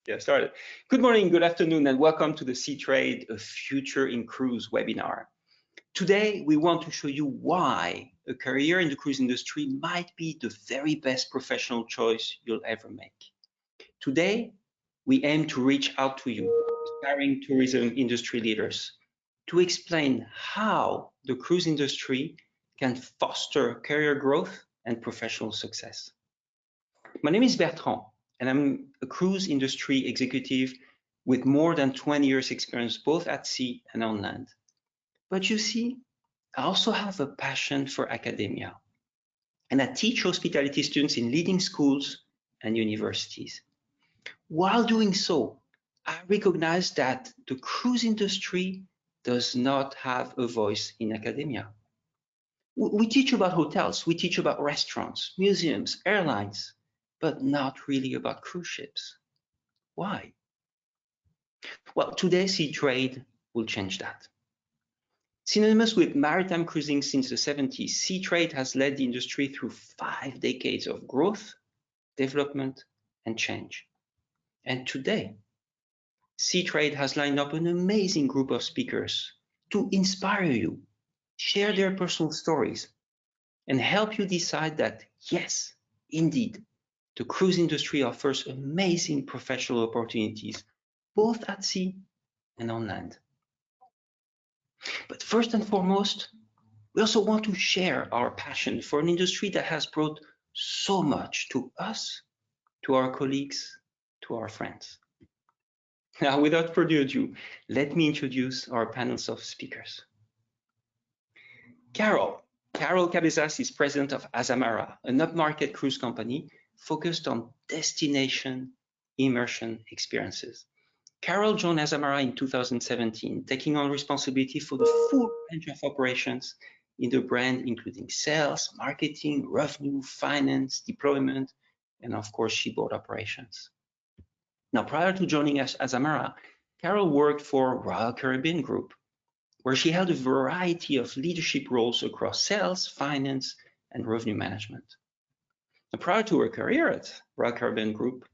Yeah, started. Good morning, good afternoon, and welcome to the Seatrade A Future in Cruise webinar. Today, we want to show you why a career in the cruise industry might be the very best professional choice you'll ever make. Today, we aim to reach out to you, aspiring tourism industry leaders, to explain how the cruise industry can foster career growth and professional success. My name is Bertrand, and I'm a cruise industry executive with more than 20 years experience both at sea and on land. But you see, I also have a passion for academia, and I teach hospitality students in leading schools and universities. While doing so, I recognize that the cruise industry does not have a voice in academia. We teach about hotels, we teach about restaurants, museums, airlines, but not really about cruise ships. Why? Well, today Seatrade will change that. Synonymous with maritime cruising since the 70s, Seatrade has led the industry through 5 decades of growth, development, and change. And today, Seatrade has lined up an amazing group of speakers to inspire you, share their personal stories, and help you decide that, yes, indeed, the cruise industry offers amazing professional opportunities, both at sea and on land. But first and foremost, we also want to share our passion for an industry that has brought so much to us, to our colleagues, to our friends. Now, without further ado, let me introduce our panels of speakers. Carol Cabezas is president of Azamara, an upmarket cruise company focused on destination immersion experiences. Carol joined Azamara in 2017, taking on responsibility for the full range of operations in the brand, including sales, marketing, revenue, finance, deployment, and of course, shipboard operations. Now, prior to joining us Azamara, Carol worked for Royal Caribbean Group, where she held a variety of leadership roles across sales, finance, and revenue management. Now, prior to her career at Royal Caribbean Group,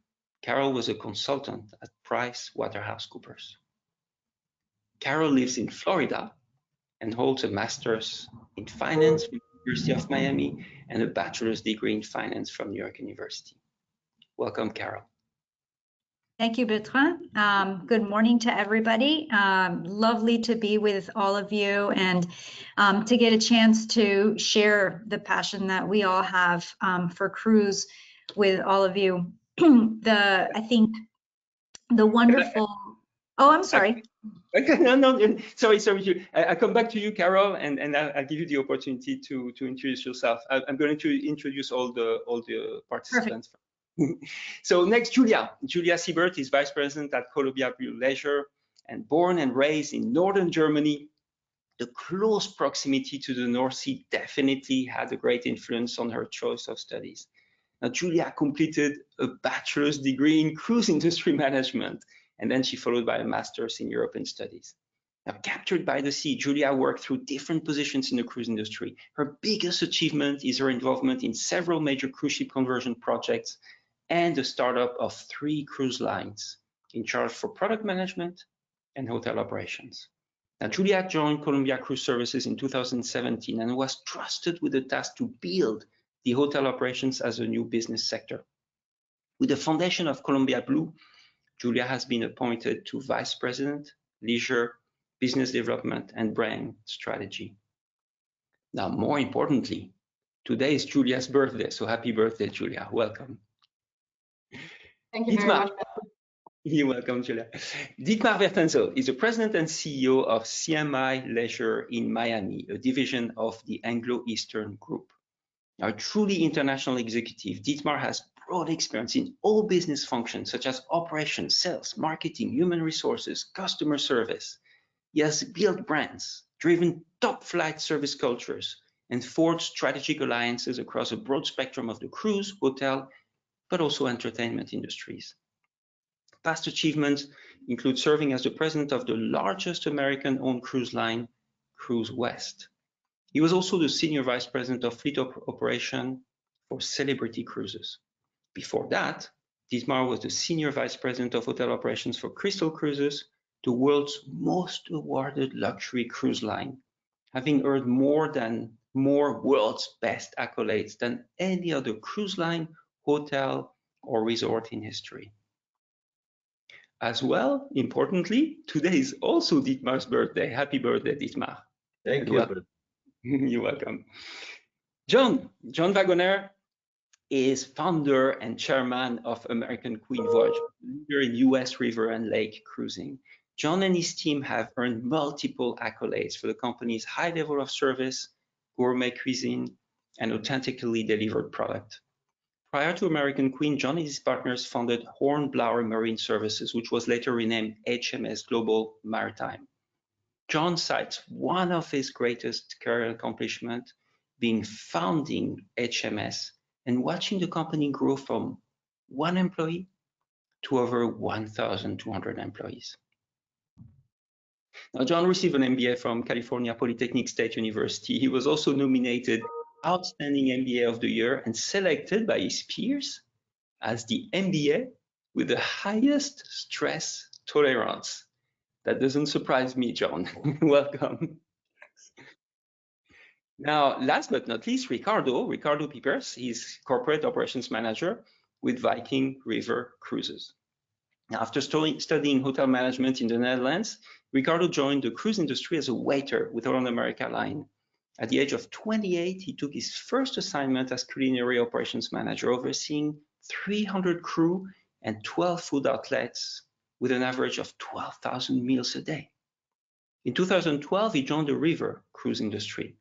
Carol was a consultant at PricewaterhouseCoopers. Carol lives in Florida and holds a master's in finance from the University of Miami and a bachelor's degree in finance from New York University. Welcome, Carol. Thank you, Bertrand. Good morning to everybody. Lovely to be with all of you and to get a chance to share the passion that we all have for cruise with all of you. I think the wonderful. Oh, I'm sorry. Okay, no, sorry. I come back to you, Carol, and I'll give you the opportunity to introduce yourself. I'm going to introduce all the participants. Perfect. So next, Julia Siebert is Vice President at Columbia Blue Leisure, and born and raised in northern Germany. The close proximity to the North Sea definitely had a great influence on her choice of studies. Now, Julia completed a bachelor's degree in cruise industry management, and then she followed by a master's in European studies. Now, captured by the sea, Julia worked through different positions in the cruise industry. Her biggest achievement is her involvement in several major cruise ship conversion projects and the startup of 3 cruise lines in charge for product management and hotel operations. Now, Julia joined Columbia Cruise Services in 2017 and was trusted with the task to build the hotel operations as a new business sector. With the foundation of Columbia Blue, Julia has been appointed to Vice President, Leisure, Business Development, and Brand Strategy. Now, more importantly, today is Julia's birthday, so happy birthday, Julia. Welcome. Thank you very much. You're welcome, Julia. Dietmar Vertenzel is the president and CEO of CMI Leisure in Miami, a division of the Anglo-Eastern Group. Now, a truly international executive, Dietmar has broad experience in all business functions such as operations, sales, marketing, human resources, customer service. He has built brands, driven top flight service cultures, and forged strategic alliances across a broad spectrum of the cruise, hotel, but also entertainment industries. Past achievements include serving as the president of the largest American-owned cruise line, Cruise West. He was also the senior vice president of fleet operation for Celebrity Cruises. Before that, Dietmar was the Senior Vice President of Hotel Operations for Crystal Cruises, the world's most awarded luxury cruise line, having earned more world's best accolades than any other cruise line, hotel, or resort in history. As well, importantly, today is also Dietmar's birthday. Happy birthday, Dietmar. Thank you. You're welcome. John Wagoner is founder and chairman of American Queen Voyage, leader in US river and lake cruising. John and his team have earned multiple accolades for the company's high level of service, gourmet cuisine, and authentically delivered product. Prior to American Queen, John and his partners founded Hornblower Marine Services, which was later renamed HMS Global Maritime. John cites one of his greatest career accomplishments being founding HMS and watching the company grow from 1 employee to over 1,200 employees. Now, John received an MBA from California Polytechnic State University. He was also nominated Outstanding MBA of the Year and selected by his peers as the MBA with the highest stress tolerance. That doesn't surprise me, John. Welcome. Now, last but not least, Ricardo Pipers, he's Corporate Operations Manager with Viking River Cruises. Now, after studying hotel management in the Netherlands, Ricardo joined the cruise industry as a waiter with Holland America Line. At the age of 28, he took his first assignment as culinary operations manager, overseeing 300 crew and 12 food outlets with an average of 12,000 meals a day. In 2012, he joined the river cruise industry.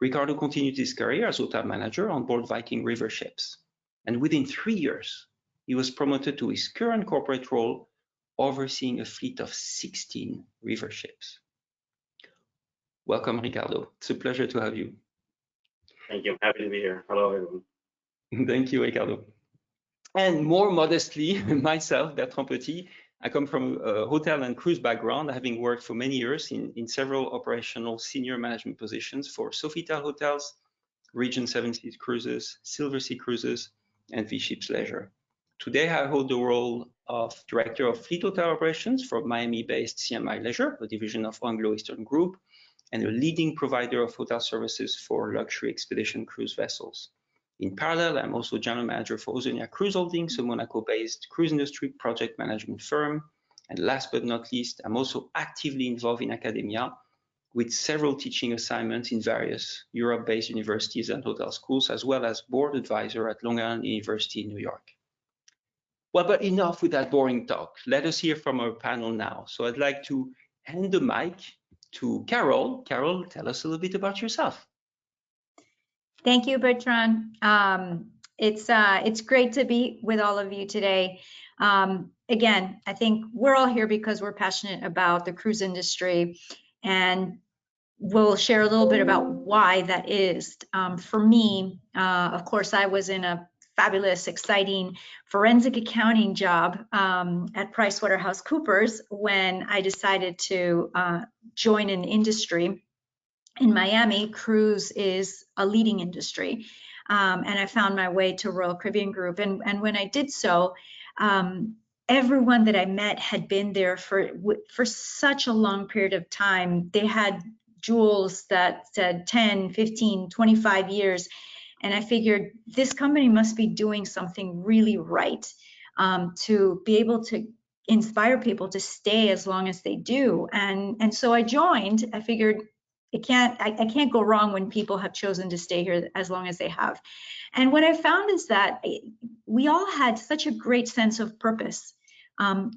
Ricardo continued his career as hotel manager on board Viking River ships. And within 3 years, he was promoted to his current corporate role, overseeing a fleet of 16 river ships. Welcome, Ricardo. It's a pleasure to have you. Thank you. I'm happy to be here. Hello, everyone. Thank you, Ricardo. And more modestly, myself, Bertrand Petit, I come from a hotel and cruise background, having worked for many years in several operational senior management positions for Sofitel Hotels, Regent Seven Seas Cruises, Silver Sea Cruises, and V-Ships Leisure. Today, I hold the role of Director of Fleet Hotel Operations for Miami-based CMI Leisure, a division of Anglo-Eastern Group, and a leading provider of hotel services for luxury expedition cruise vessels. In parallel, I'm also General Manager for Ozonia Cruise Holdings, a Monaco-based cruise industry project management firm. And last but not least, I'm also actively involved in academia with several teaching assignments in various Europe-based universities and hotel schools, as well as board advisor at Long Island University in New York. Well, but enough with that boring talk. Let us hear from our panel now. So I'd like to hand the mic to Carol. Carol, tell us a little bit about yourself. Thank you, Bertrand. It's great to be with all of you today. Again, I think we're all here because we're passionate about the cruise industry, and we'll share a little bit about why that is. For me, of course, I was in a fabulous, exciting forensic accounting job at PricewaterhouseCoopers when I decided to join an industry. In Miami, cruise is a leading industry, and I found my way to Royal Caribbean Group. And when I did so, everyone that I met had been there for such a long period of time. They had jewels that said 10, 15, 25 years. And I figured this company must be doing something really right to be able to inspire people to stay as long as they do. And so I joined. I figured I can't go wrong when people have chosen to stay here as long as they have. And what I found is that we all had such a great sense of purpose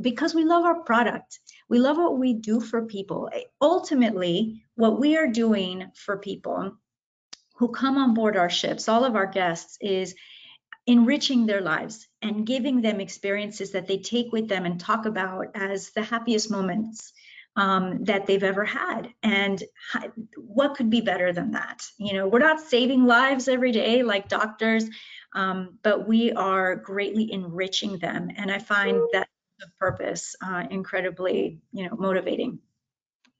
because we love our product. We love what we do for people. Ultimately, what we are doing for people who come on board our ships, all of our guests, is enriching their lives and giving them experiences that they take with them and talk about as the happiest moments that they've ever had. And what could be better than that? You know, we're not saving lives every day like doctors, but we are greatly enriching them. And I find that the purpose incredibly, motivating.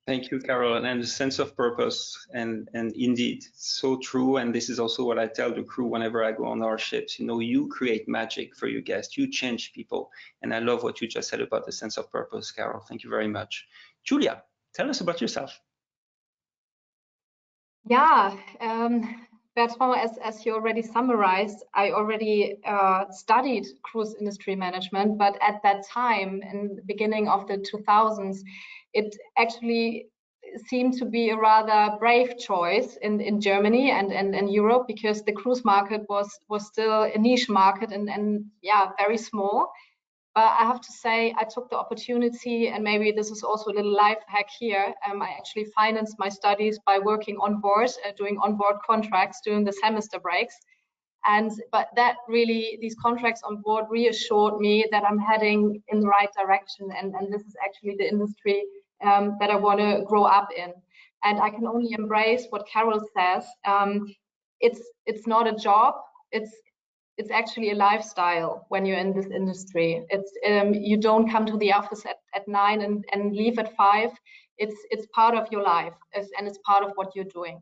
Thank you, Carol. And the sense of purpose, and indeed, so true. And this is also what I tell the crew whenever I go on our ships. You know, you create magic for your guests. You change people. And I love what you just said about the sense of purpose, Carol. Thank you very much. Julia, tell us about yourself. Yeah, Bertrand, as you already summarized, I already studied cruise industry management, but at that time, in the beginning of the 2000s, it actually seemed to be a rather brave choice in Germany and Europe, because the cruise market was still a niche market and yeah, very small. But I have to say, I took the opportunity, and maybe this is also a little life hack here. I actually financed my studies by working on board, doing onboard contracts during the semester breaks. But that really, these contracts on board reassured me that I'm heading in the right direction, and this is actually the industry that I want to grow up in. And I can only embrace what Carol says. It's not a job. It's actually a lifestyle when you're in this industry. It's you don't come to the office at 9 and leave at 5. It's part of your life, and it's part of what you're doing.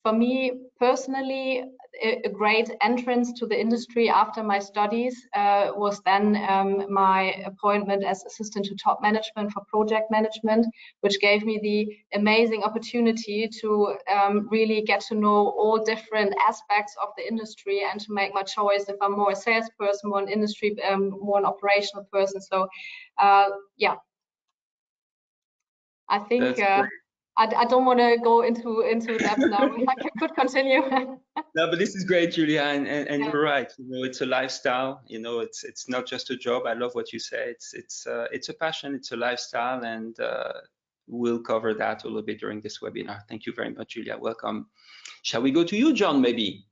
For me personally, a great entrance to the industry after my studies was then my appointment as assistant to top management for project management, which gave me the amazing opportunity to really get to know all different aspects of the industry and to make my choice if I'm more a salesperson, more an industry, more an operational person. So yeah, I think I don't want to go into depth now. I could continue. No, but this is great, Julia, and yeah. You're right. You know, it's a lifestyle. You know, it's not just a job. I love what you say. It's a passion. It's a lifestyle, and we'll cover that a little bit during this webinar. Thank you very much, Julia. Welcome. Shall we go to you, John? Maybe.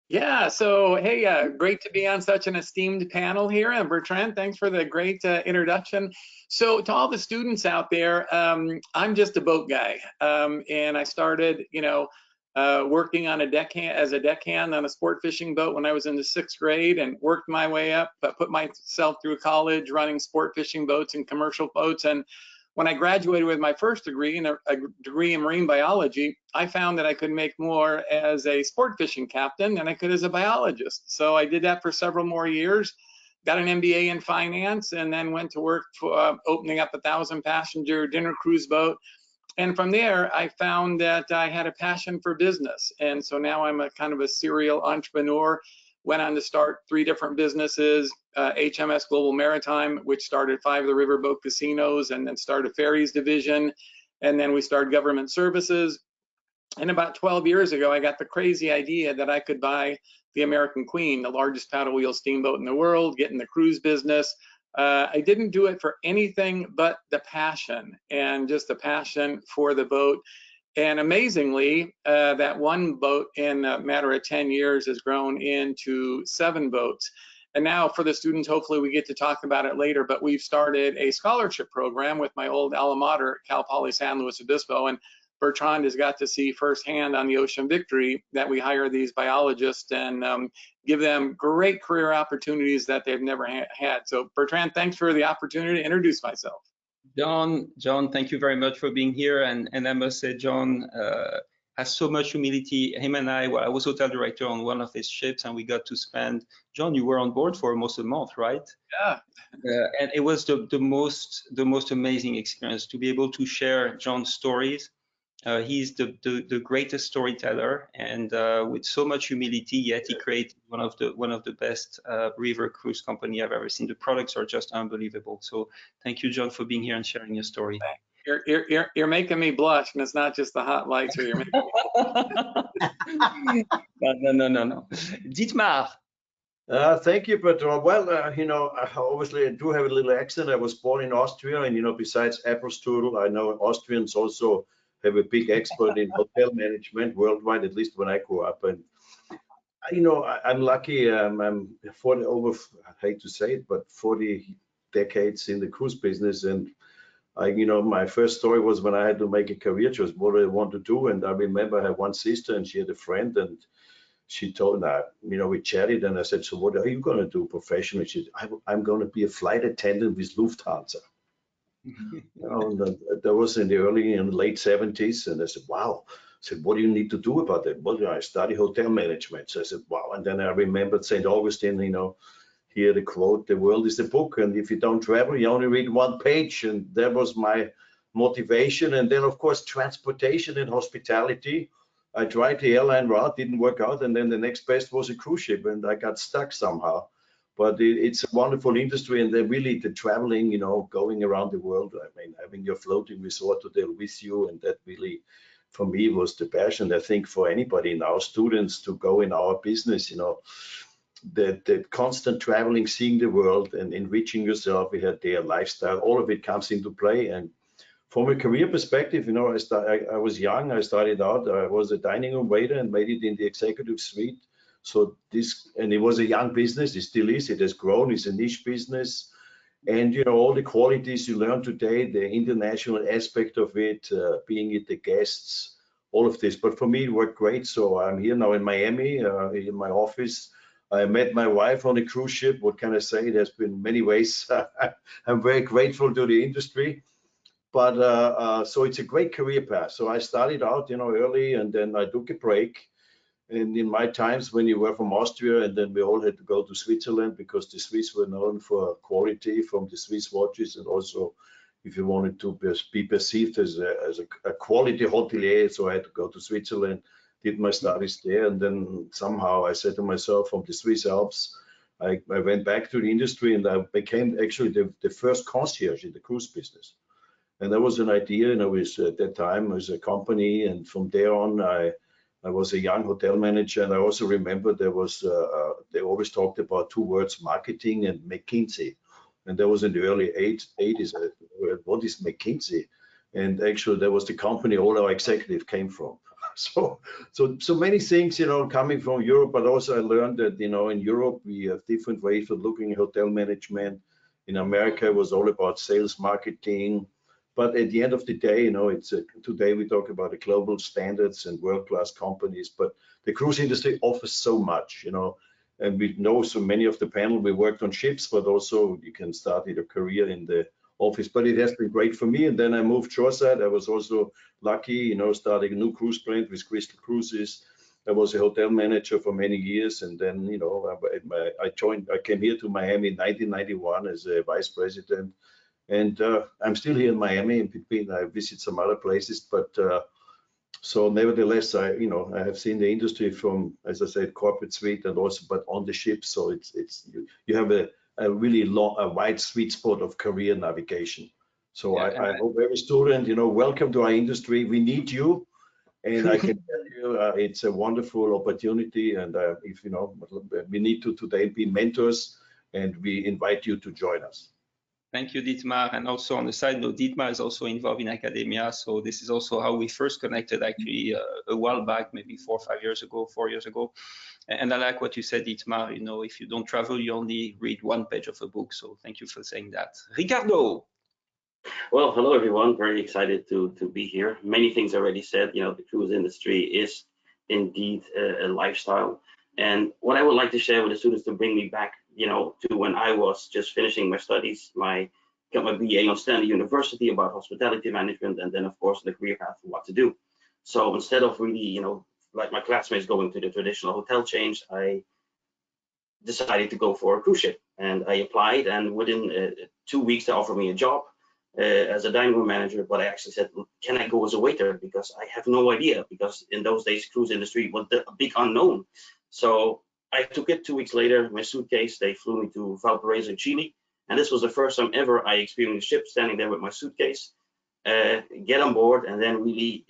Yeah, so hey, great to be on such an esteemed panel here. And Bertrand, thanks for the great introduction. So to all the students out there, I'm just a boat guy. And I started, you know, working on a as a deckhand on a sport fishing boat when I was in the 6th grade, and worked my way up, put myself through college running sport fishing boats and commercial boats. And when I graduated with my first degree, a degree in marine biology, I found that I could make more as a sport fishing captain than I could as a biologist. So I did that for several more years, got an MBA in finance, and then went to work for opening up a 1,000-passenger dinner cruise boat. And from there, I found that I had a passion for business. And so now I'm a kind of a serial entrepreneur. Went on to start 3 different businesses, HMS Global Maritime, which started 5 of the riverboat casinos, and then started ferries division. And then we started government services. And about 12 years ago, I got the crazy idea that I could buy the American Queen, the largest paddle wheel steamboat in the world, get in the cruise business. I didn't do it for anything but the passion, and just the passion for the boat. And amazingly, that one boat in a matter of 10 years has grown into 7 boats. And now for the students, hopefully we get to talk about it later, but we've started a scholarship program with my old alma mater, Cal Poly San Luis Obispo. And Bertrand has got to see firsthand on the Ocean Victory that we hire these biologists and give them great career opportunities that they've never had. So Bertrand, thanks for the opportunity to introduce myself. John, thank you very much for being here. And I must say, John has so much humility. Him and I was hotel director on one of his ships, and we got to spend, John, you were on board for almost a month, right? Yeah. And it was the most amazing experience to be able to share John's stories. He's the greatest storyteller, and with so much humility, yet he created one of the best river cruise company I've ever seen. The products are just unbelievable. So thank you, John, for being here and sharing your story. You're making me blush, and it's not just the hot lights, or you're making me No. Dietmar. Thank you, Bertrand. Well, you know, obviously I do have a little accent. I was born in Austria, and you know, besides Apfelstrudel, I know Austrians also have a big expert in hotel management worldwide, at least when I grew up. And you know, I'm lucky. I'm 40 over, I hate to say it, but 40 decades in the cruise business. And you know, my first story was when I had to make a career choice. What do I want to do? And I remember I had one sister, and she had a friend, and she told me, you know, we chatted, and I said, so what are you going to do professionally? She said, I'm going to be a flight attendant with Lufthansa. That was in the early and late 70s, and I said, wow. I said, what do you need to do about it? Well, I study hotel management. So I said, wow. And then I remembered St. Augustine, here the quote, the world is a book, and if you don't travel, you only read one page. And that was my motivation. And then, of course, transportation and hospitality. I tried the airline route, didn't work out. And then the next best was a cruise ship, and I got stuck somehow. But it's a wonderful industry, and then really the traveling, going around the world. I mean, having your floating resort hotel with you, and that really, for me, was the passion. I think for anybody now, students to go in our business, the constant traveling, seeing the world and enriching yourself, we had their lifestyle, all of it comes into play. And from a career perspective, I was young, I started out, I was a dining room waiter and made it in the executive suite. So and it was a young business, it still is, it has grown, it's a niche business. And all the qualities you learn today, the international aspect of it, being it the guests, all of this. But for me, it worked great. So I'm here now in Miami, in my office. I met my wife on a cruise ship. What can I say? There's been many ways. I'm very grateful to the industry. But so it's a great career path. So I started out, early, and then I took a break. And in my times when you were from Austria, and then we all had to go to Switzerland because the Swiss were known for quality from the Swiss watches, and also if you wanted to be perceived as a quality hotelier, so I had to go to Switzerland, did my studies there, and then somehow I said to myself, from the Swiss Alps, I went back to the industry, and I became actually the first concierge in the cruise business. And that was an idea, at that time as a company, and from there on, I was a young hotel manager, and I also remember there was they always talked about two words, marketing and McKinsey, and that was in the early 80s. What is McKinsey? And actually, that was the company all our executive came from. So many things, coming from Europe, but also I learned that in Europe we have different ways of looking at hotel management. In America, it was all about sales, marketing. But at the end of the day, today we talk about the global standards and world-class companies, but the cruise industry offers so much, and we know so many of the panel, we worked on ships, but also you can start your career in the office. But it has been great for me. And then I moved shoreside. I was also lucky, starting a new cruise brand with Crystal Cruises. I was a hotel manager for many years, and then I came here to Miami in 1991 as a vice president. And I'm still here in Miami. In between, I visit some other places, but so nevertheless, I have seen the industry from, as I said, corporate suite, and also, but on the ship. So you have a really wide sweet spot of career navigation. So I hope every student, welcome to our industry. We need you, and I can tell you, it's a wonderful opportunity. And if we need to today be mentors, and we invite you to join us. Thank you, Dietmar. And also on the side note, Dietmar is also involved in academia. So this is also how we first connected, actually, a while back, maybe 4 or 5 years ago, 4 years ago. And I like what you said, Dietmar, if you don't travel, you only read one page of a book. So thank you for saying that. Ricardo. Well, hello, everyone. Very excited to be here. Many things already said. The cruise industry is indeed a lifestyle. And what I would like to share with the students to bring me back, to when I was just finishing my studies, got my BA on Stanley University about hospitality management, and then of course the career path for what to do. So instead of really, like my classmates going to the traditional hotel chains, I decided to go for a cruise ship, and I applied, and within 2 weeks they offered me a job as a dining room manager. But I actually said, can I go as a waiter, because I have no idea, because in those days cruise industry was a big unknown. So I took it. 2 weeks later, my suitcase, they flew me to Valparaiso, Chile. And this was the first time ever I experienced a ship, standing there with my suitcase, get on board, and then really,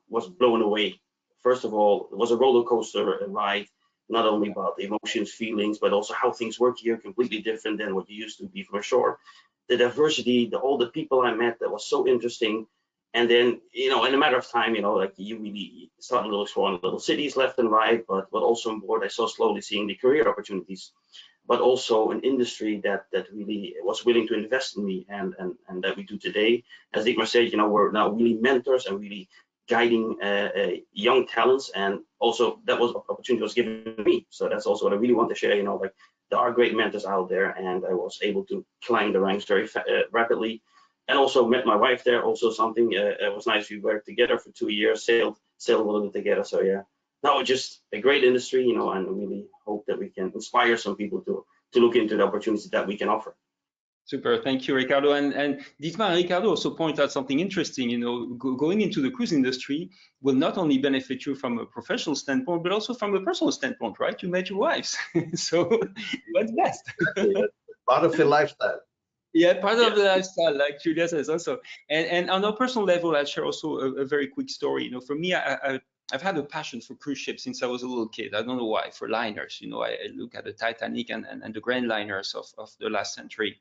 was blown away. First of all, it was a roller coaster ride, not only about emotions, feelings, but also how things work here, completely different than what you used to be from ashore. The diversity, all the people I met, that was so interesting. And then, in a matter of time, like you really start exploring little cities left and right, but also on board, I saw slowly seeing the career opportunities, but also an industry that really was willing to invest in me, and that we do today. As Dietmar said, we're now really mentors and really guiding young talents, and also that was opportunity was given to me. So that's also what I really want to share. There are great mentors out there, and I was able to climb the ranks very rapidly. and also met my wife there. Also something, it was nice. We worked together for 2 years, sailed a little bit together. So yeah, no, just a great industry, you know, and I really hope that we can inspire some people to look into the opportunities that we can offer. Super, thank you, Ricardo. And Dietmar and Ricardo also point out something interesting. You know, going into the cruise industry will not only benefit you from a professional standpoint, but also from a personal standpoint, right? You met your wives, so what's best? Part of the lifestyle. Yeah, part of the lifestyle, like Julia says also. And on a personal level, I'll share also a very quick story. You know, for me, I've had a passion for cruise ships since I was a little kid. I don't know why, for liners. You know, I look at the Titanic and the grand liners of the last century.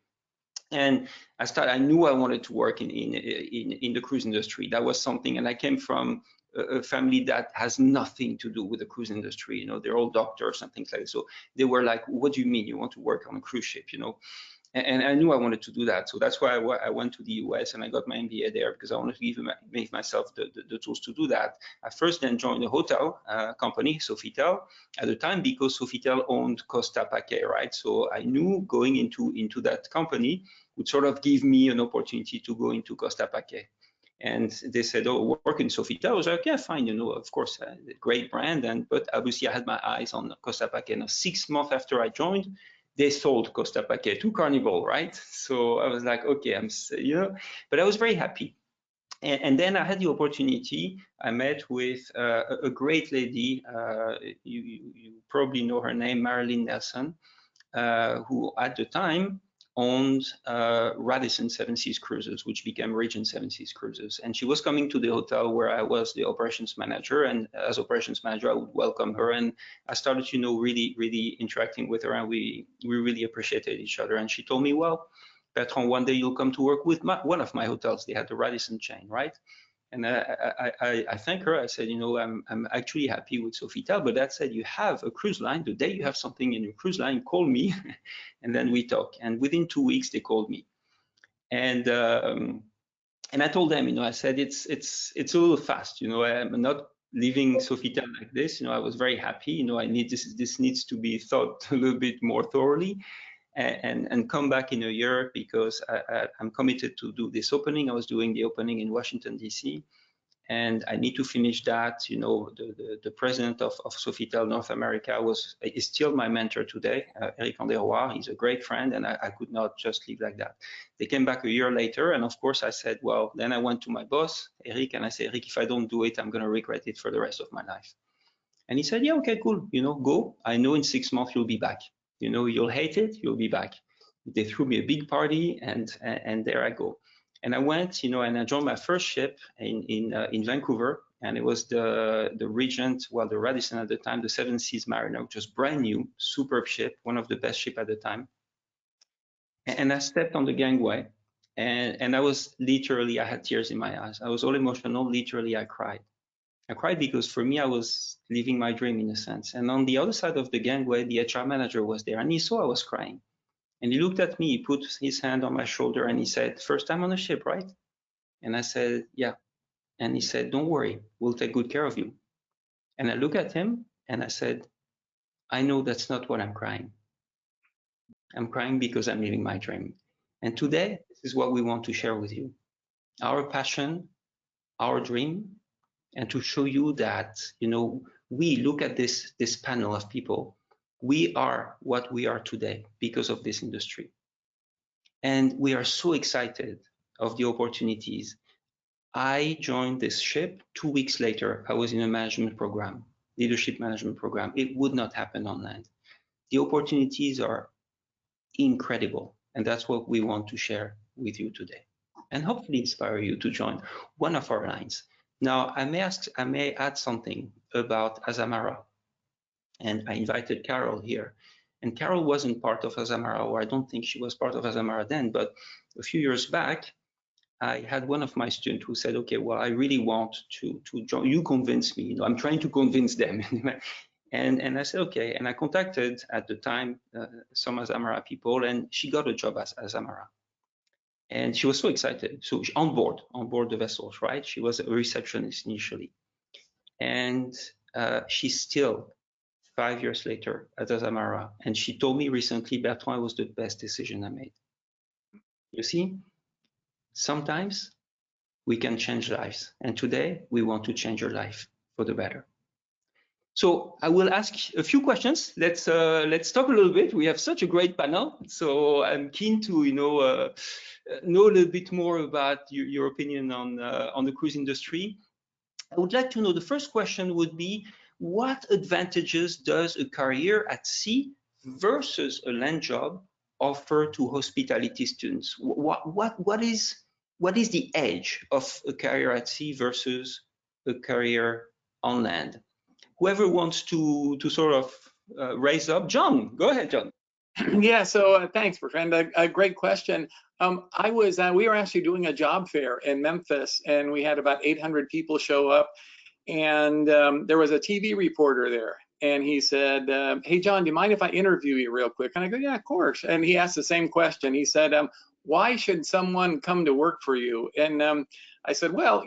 And I knew I wanted to work in the cruise industry. That was something, and I came from a family that has nothing to do with the cruise industry. You know, they're all doctors and things like that. So they were like, "What do you mean you want to work on a cruise ship?" You know, and I knew I wanted to do that. So that's why I went to the US and I got my MBA there, because I wanted to give myself the tools to do that. I first then joined a hotel company, Sofitel, at the time, because Sofitel owned Costa Paquet, right? So I knew going into that company would sort of give me an opportunity to go into Costa Paquet. And they said, "Oh, work in Sofitel." I was like, "Yeah, fine, you know, of course, great brand." But obviously I had my eyes on Costa Paquet. Now, 6 months after I joined, they sold Costa Paquet to Carnival, right? So I was like, okay, you know, but I was very happy. And then I had the opportunity. I met with a great lady. You probably know her name, Marilyn Nelson, who at the time owned Radisson Seven Seas Cruises, which became Regent Seven Seas Cruises. And she was coming to the hotel where I was the operations manager. And as operations manager, I would welcome her. And I started, you know, really interacting with her, and we really appreciated each other. And she told me, "Well, Bertrand, one day you'll come to work with one of my hotels." They had the Radisson chain, right? And I thank her. I said, "You know, I'm actually happy with Sofitel, but that said, you have a cruise line. The day you have something in your cruise line, call me," and then we talk. And within 2 weeks, they called me, and I told them, you know, I said it's a little fast. You know, I'm not leaving Sofitel like this. You know, I was very happy. You know, I need this needs to be thought a little bit more thoroughly. And come back in a year, because I'm committed to do this opening. I was doing the opening in Washington, D.C., and I need to finish that. You know, the president of Sofitel North America is still my mentor today, Eric Anderoir. He's a great friend, and I could not just leave like that. They came back a year later, and of course I said, well, then I went to my boss, Eric, and I said, "Eric, if I don't do it, I'm going to regret it for the rest of my life." And he said, "Yeah, okay, cool. You know, go. I know in 6 months you'll be back. You know, you'll hate it, you'll be back." They threw me a big party, and there I go. And I went, you know, and I joined my first ship in Vancouver, and it was the Regent, well, the Radisson at the time, the Seven Seas Mariner, which was brand new, superb ship, one of the best ship at the time. And I stepped on the gangway, and I was literally, I had tears in my eyes. I was all emotional. Literally, I cried. I cried because for me, I was living my dream in a sense. And on the other side of the gangway, the HR manager was there, and he saw I was crying. And he looked at me, he put his hand on my shoulder, and he said, "First time on a ship, right?" And I said, "Yeah." And he said, "Don't worry, we'll take good care of you." And I looked at him and I said, "I know that's not what I'm crying. I'm crying because I'm living my dream." And today, this is what we want to share with you. Our passion, our dream, and to show you that, you know, we look at this panel of people. We are what we are today because of this industry. And we are so excited of the opportunities. I joined this ship 2 weeks later. I was in a management program, leadership management program. It would not happen on land. The opportunities are incredible. And that's what we want to share with you today, and hopefully inspire you to join one of our lines. Now, I may add something about Azamara. And I invited Carol here. And Carol wasn't part of Azamara, or I don't think she was part of Azamara then, but a few years back, I had one of my students who said, "Okay, well, I really want to join. You convince me. You know, I'm trying to convince them." And I said, "Okay." And I contacted at the time some Azamara people, and she got a job as Azamara. And she was so excited. So she, on board the vessels, right? She was a receptionist initially. And she's still 5 years later at Azamara. And she told me recently, "Bertrand, it was the best decision I made." You see, sometimes we can change lives. And today we want to change your life for the better. So I will ask a few questions. Let's talk a little bit. We have such a great panel, so I'm keen to know a little bit more about your opinion on the cruise industry. I would like to know, the first question would be, what advantages does a career at sea versus a land job offer to hospitality students? What is the edge of a career at sea versus a career on land? Whoever wants to sort of raise up, John, go ahead, John. Yeah, so thanks, Bertrand. A great question. We were actually doing a job fair in Memphis, and we had about 800 people show up, and there was a TV reporter there, and he said, "Hey, John, do you mind if I interview you real quick?" And I go, "Yeah, of course." And he asked the same question. He said, "Why should someone come to work for you?" And I said, "Well,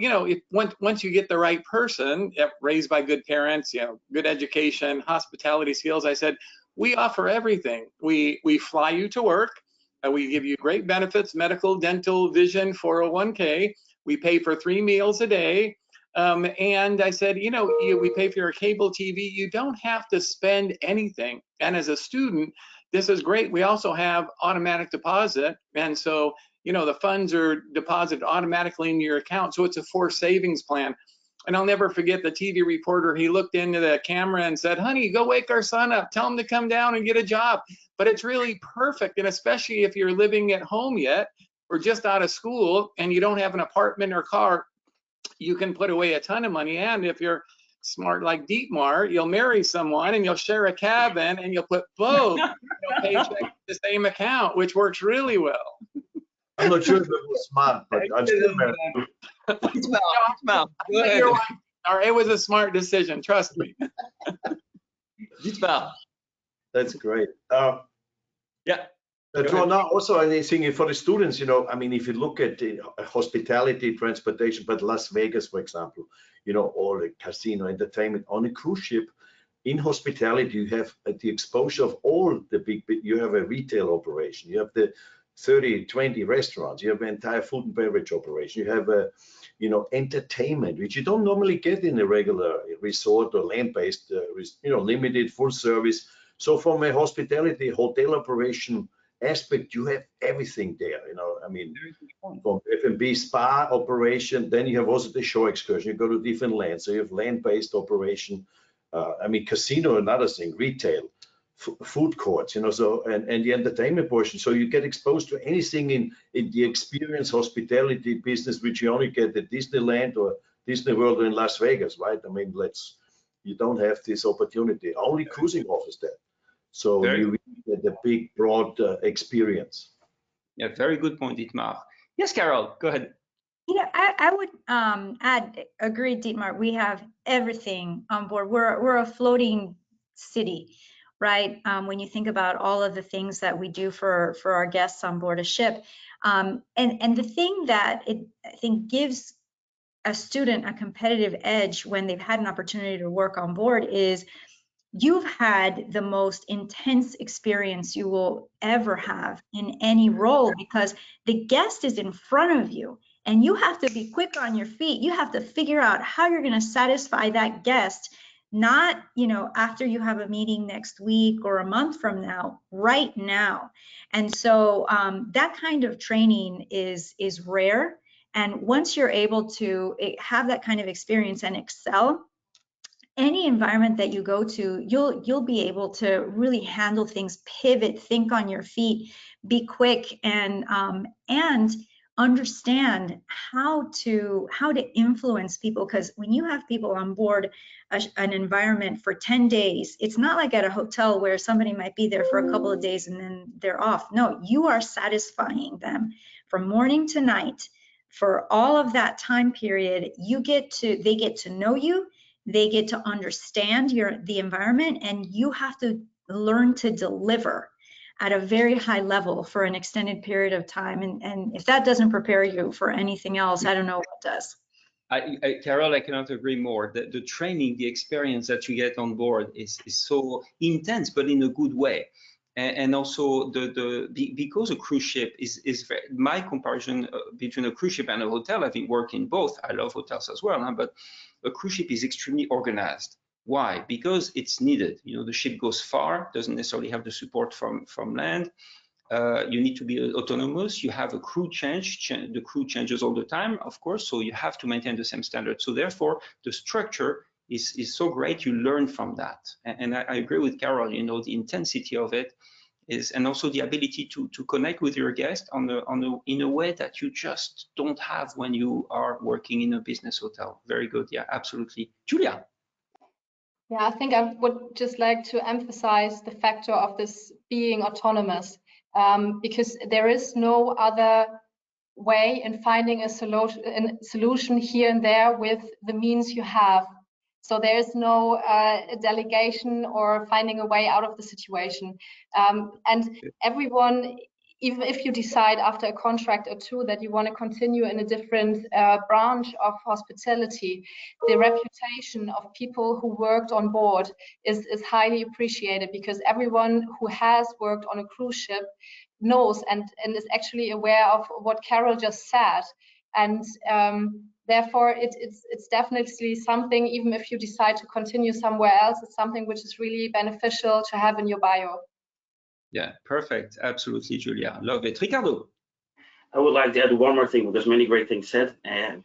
once you get the right person, raised by good parents, good education, hospitality skills," I said, "we offer everything. We fly you to work. We give you great benefits, medical, dental, vision, 401k. We pay for 3 meals a day. And I said, we pay for your cable TV. You don't have to spend anything. And as a student, this is great. We also have automatic deposit. And so, the funds are deposited automatically into your account. So it's a forced savings plan." And I'll never forget the TV reporter. He looked into the camera and said, "Honey, go wake our son up. Tell him to come down and get a job." But it's really perfect. And especially if you're living at home yet or just out of school and you don't have an apartment or car, you can put away a ton of money. And if you're smart like Dietmar, you'll marry someone and you'll share a cabin and you'll put both paychecks in the same account, which works really well. I'm not sure if it was smart, but I'm still married. It was a smart decision, trust me. That's great. Yeah. Now also I think for the students, if you look at the hospitality, transportation, but Las Vegas, for example, all the casino, entertainment on a cruise ship, in hospitality, you have the exposure of all the you have a retail operation, you have the 30, 20 restaurants, you have an entire food and beverage operation, you have a, entertainment, which you don't normally get in a regular resort or land-based, limited full service. So from a hospitality hotel operation aspect, you have everything there, from F&B spa operation, then you have also the shore excursion, you go to different lands, so you have land-based operation, casino, another thing, retail, food courts, so and the entertainment portion. So you get exposed to anything in the experience hospitality business, which you only get at Disneyland or Disney World or in Las Vegas, right? You don't have this opportunity. Only cruising offers that. So you get the big, broad experience. Yeah, very good point, Dietmar. Yes, Carol, go ahead. I would agree, Dietmar. We have everything on board. We're a floating city, right? When you think about all of the things that we do for our guests on board a ship, and the thing that I think gives a student a competitive edge when they've had an opportunity to work on board is you've had the most intense experience you will ever have in any role, because the guest is in front of you and you have to be quick on your feet. You have to figure out how you're going to satisfy that guest, not, after you have a meeting next week or a month from now, right now. And so that kind of training is rare. And once you're able to have that kind of experience and excel, any environment that you go to, you'll be able to really handle things, pivot, think on your feet, be quick, and understand how to influence people. Because when you have people on board an environment for 10 days, it's not like at a hotel where somebody might be there for a couple of days and then they're off. No, you are satisfying them from morning to night for all of that time period. They get to know you. They get to understand the environment, and you have to learn to deliver at a very high level for an extended period of time. And if that doesn't prepare you for anything else, I don't know what does. Carol, I cannot agree more. The training, the experience that you get on board is so intense, but in a good way. And also because a cruise ship is very, my comparison between a cruise ship and a hotel, I've been working both. I love hotels as well, but a cruise ship is extremely organized. Why? Because it's needed. You know, the ship goes far, doesn't necessarily have the support from land. You need to be autonomous. You have a crew change. The crew changes all the time, of course, so you have to maintain the same standard. So therefore, the structure is so great. You learn from that. And I agree with Carol. You know, the intensity of it is, and also the ability to connect with your guest in a way that you just don't have when you are working in a business hotel. Very good. Yeah, absolutely. Julia. Yeah, I think I would just like to emphasize the factor of this being autonomous, because there is no other way in finding a solution here and there with the means you have. So there is no delegation or finding a way out of the situation. And everyone, even if you decide after a contract or two that you want to continue in a different branch of hospitality, the reputation of people who worked on board is highly appreciated, because everyone who has worked on a cruise ship knows and is actually aware of what Carol just said. And therefore, it's definitely something, even if you decide to continue somewhere else, it's something which is really beneficial to have in your bio. Yeah, perfect. Absolutely, Julia. Love it. Ricardo. I would like to add one more thing. There's many great things said,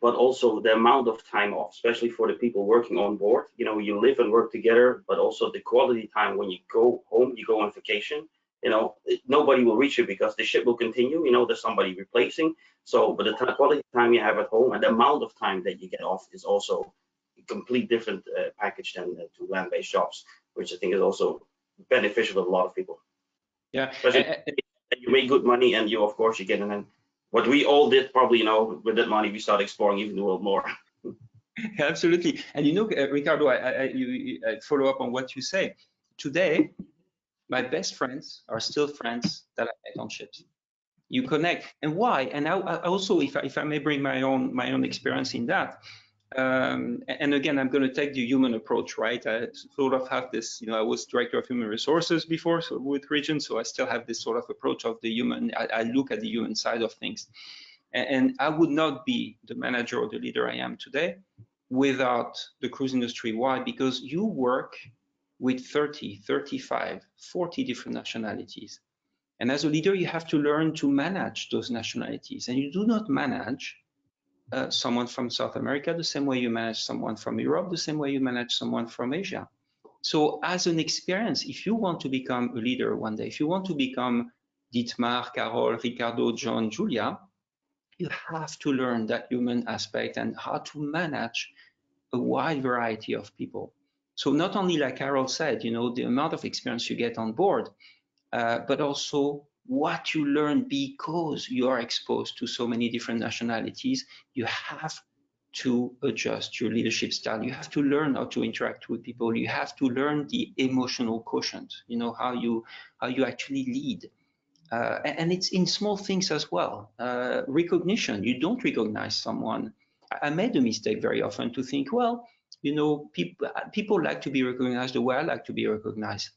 but also the amount of time off, especially for the people working on board. You know, you live and work together, but also the quality time when you go home, you go on vacation. You know, nobody will reach you because the ship will continue. You know, there's somebody replacing. So, but the quality time you have at home and the amount of time that you get off is also a complete different package than to land-based jobs, which I think is also beneficial to a lot of people. Yeah, especially you make good money, and you, of course, you get in. What we all did probably, you know, with that money, we started exploring even the world more. Absolutely. And you know, Ricardo, I follow up on what you say. Today, my best friends are still friends that I met on ships. You connect, and why? And I also, if I may bring my own experience in that. And again, I'm going to take the human approach, right? I sort of have this, you know, I was director of human resources before, so with Region, so I still have this sort of approach of the human. I look at the human side of things, and I would not be the manager or the leader I am today without the cruise industry. Why? Because you work with 30, 35, 40 different nationalities. And as a leader, you have to learn to manage those nationalities. And you do not manage someone from South America the same way you manage someone from Europe, the same way you manage someone from Asia. So as an experience, if you want to become a leader one day, if you want to become Dietmar, Carol, Ricardo, John, Julia, you have to learn that human aspect and how to manage a wide variety of people. So not only, like Carol said, you know, the amount of experience you get on board, but also what you learn because you are exposed to so many different nationalities. You have to adjust your leadership style. You have to learn how to interact with people. You have to learn the emotional quotient, you know, how you actually lead. And it's in small things as well. Recognition, you don't recognize someone. I made the mistake very often to think, well, you know, people like to be recognized the way I like to be recognized.